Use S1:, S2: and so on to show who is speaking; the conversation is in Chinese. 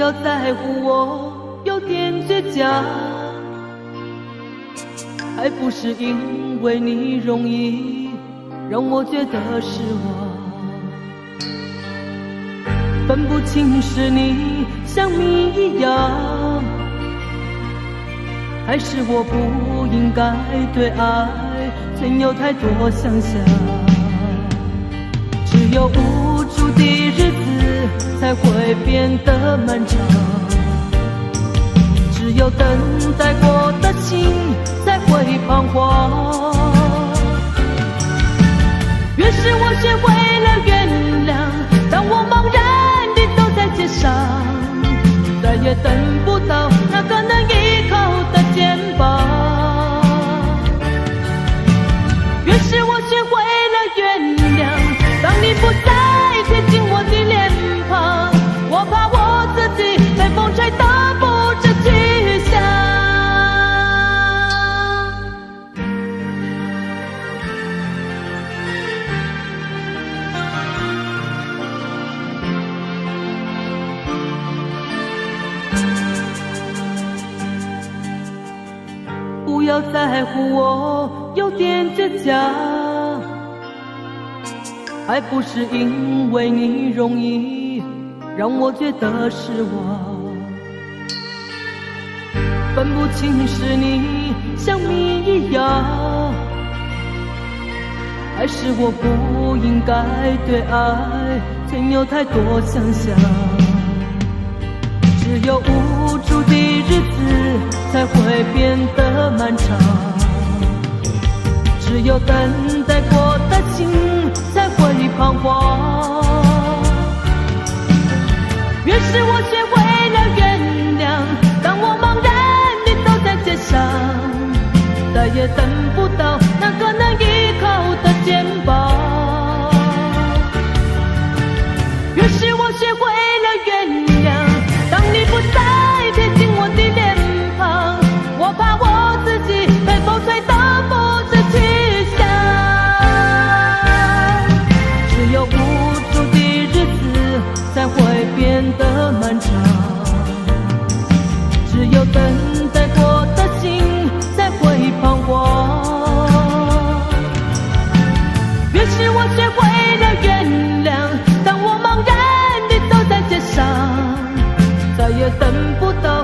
S1: 要在乎我有点倔强，还不是因为你容易让我觉得失望。分不清是你像谜一样，还是我不应该对爱存有太多想象。只有无助的日子才会变得漫长，只有等待过的心才会彷徨。越是我学会了原谅，当我茫然地走在街上，再也等不到那个能依靠的肩膀。越是我学会了原谅，当你不再贴近我的脸庞，我怕我自己被风吹得不知去向。不要在乎我有点倔强，还不是因为你容易让我觉得失望。分不清是你像谜一样，还是我不应该对爱存有太多想象。只有无助的日子才会变得漫长，只有等待过的心才会彷徨。越是我学会了原谅，当我茫然地走在街上，再也等不到那个能依靠的肩膀。越是我学会了原谅，当你不再贴近我的脸庞，我怕我自己被风吹得不知去向。只有无助的日子才会变得漫长，只有等待过的心才会彷徨。越是我学会了原谅，当我茫然地走在街上，再也等不到